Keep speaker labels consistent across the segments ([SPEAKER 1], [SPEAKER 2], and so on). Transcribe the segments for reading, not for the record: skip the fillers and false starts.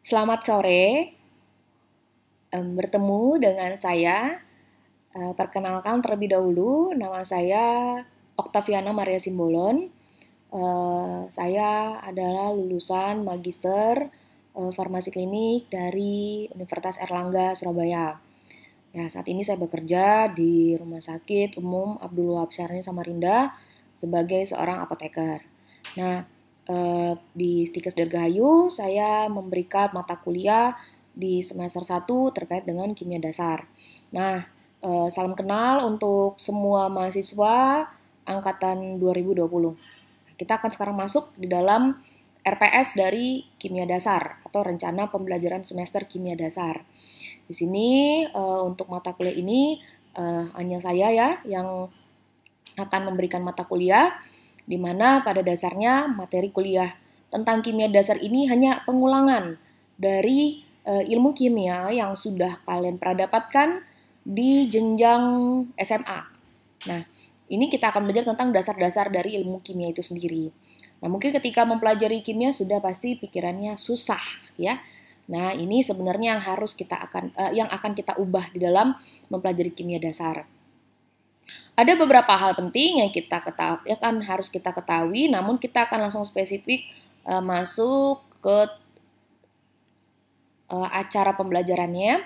[SPEAKER 1] Selamat sore, bertemu dengan saya. Perkenalkan terlebih dahulu, nama saya Oktaviana Maria Simbolon. Saya adalah lulusan Magister Farmasi Klinik dari Universitas Airlangga, Surabaya. Ya, saat ini saya bekerja di Rumah Sakit Umum Abdul Wahab Syarni Samarinda sebagai seorang apoteker. Nah, di Stikes Dirgahayu saya memberikan mata kuliah di semester 1 terkait dengan kimia dasar. Nah, salam kenal untuk semua mahasiswa angkatan 2020. Kita akan sekarang masuk di dalam RPS dari kimia dasar atau rencana pembelajaran semester kimia dasar. Di sini untuk mata kuliah ini hanya saya ya yang akan memberikan mata kuliah, di mana pada dasarnya materi kuliah tentang kimia dasar ini hanya pengulangan dari ilmu kimia yang sudah kalian pernah dapatkan di jenjang SMA. Nah, ini kita akan belajar tentang dasar-dasar dari ilmu kimia itu sendiri. Nah, mungkin ketika mempelajari kimia sudah pasti pikirannya susah, ya. Nah, ini sebenarnya yang akan kita ubah di dalam mempelajari kimia dasar. Ada beberapa hal penting yang harus kita ketahui, namun kita akan langsung spesifik masuk ke acara pembelajarannya.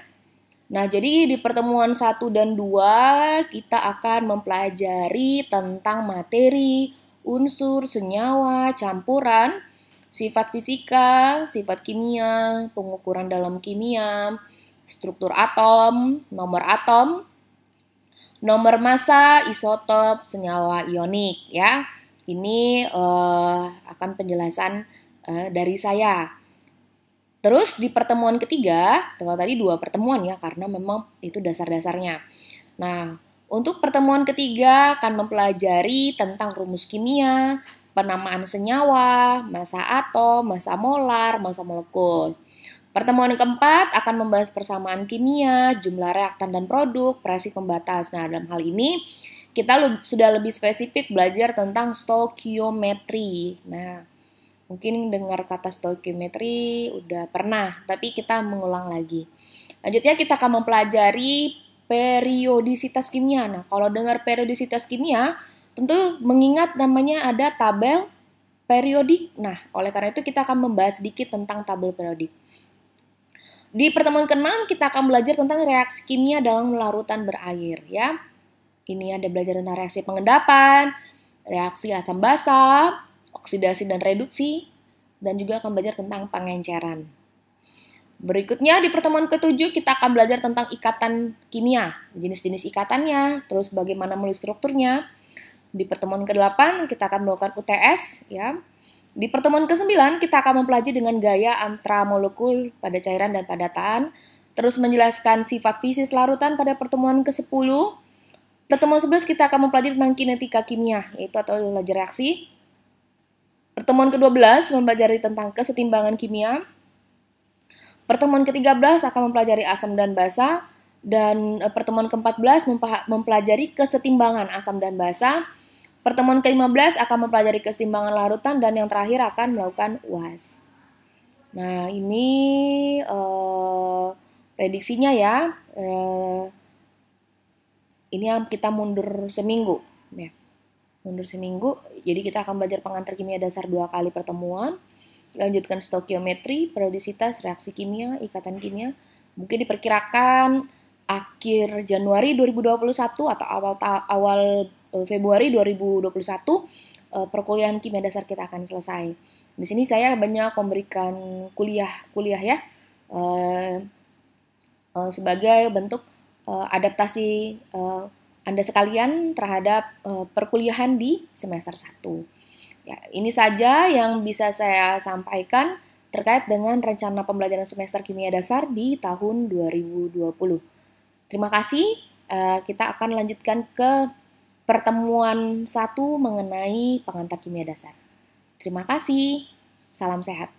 [SPEAKER 1] Nah, jadi di pertemuan 1 dan 2 kita akan mempelajari tentang materi, unsur, senyawa, campuran, sifat fisika, sifat kimia, pengukuran dalam kimia, struktur atom, nomor massa, isotop, senyawa ionik ya. Ini akan penjelasan dari saya. Terus di pertemuan ketiga, tadi 2 pertemuan ya, karena memang itu dasar-dasarnya. Nah, untuk pertemuan ketiga akan mempelajari tentang rumus kimia, penamaan senyawa, massa atom, massa molar, massa molekul. Pertemuan keempat akan membahas persamaan kimia, jumlah reaktan dan produk, reaksi pembatas. Nah, dalam hal ini kita sudah lebih spesifik belajar tentang stoikiometri. Nah, mungkin dengar kata stoikiometri udah pernah, tapi kita mengulang lagi. Lanjutnya kita akan mempelajari periodisitas kimia. Nah, kalau dengar periodisitas kimia, tentu mengingat namanya ada tabel periodik. Nah, oleh karena itu kita akan membahas sedikit tentang tabel periodik. Di pertemuan ke-6 kita akan belajar tentang reaksi kimia dalam larutan berair ya. Ini ada belajar tentang reaksi pengendapan, reaksi asam basa, oksidasi dan reduksi, dan juga akan belajar tentang pengenceran. Berikutnya di pertemuan ke-7 kita akan belajar tentang ikatan kimia, jenis-jenis ikatannya, terus bagaimana menulis strukturnya. Di pertemuan ke-8 kita akan melakukan UTS ya. Di pertemuan ke-9 kita akan mempelajari dengan gaya antramolekul pada cairan dan padatan, terus menjelaskan sifat fisis larutan pada pertemuan ke-10. Pertemuan 11 kita akan mempelajari tentang kinetika kimia, yaitu atau belajar reaksi. Pertemuan ke-12 mempelajari tentang kesetimbangan kimia. Pertemuan ke-13 akan mempelajari asam dan basa. Dan pertemuan ke-14 mempelajari kesetimbangan asam dan basa. Pertemuan ke-15 akan mempelajari kesetimbangan larutan. Dan yang terakhir akan melakukan UAS. Nah, ini prediksinya ya. Ini yang kita mundur seminggu. Ya. Mundur seminggu, jadi kita akan belajar pengantar kimia dasar 2 kali pertemuan, lanjutkan stoikiometri, periodisitas, reaksi kimia, ikatan kimia, mungkin diperkirakan akhir Januari 2021 atau awal Februari 2021 perkuliahan kimia dasar kita akan selesai. Di sini saya banyak memberikan kuliah ya, sebagai bentuk adaptasi Anda sekalian terhadap perkuliahan di semester 1. Ya, ini saja yang bisa saya sampaikan terkait dengan rencana pembelajaran semester kimia dasar di tahun 2020. Terima kasih. Kita akan lanjutkan ke pertemuan 1 mengenai pengantar kimia dasar. Terima kasih. Salam sehat.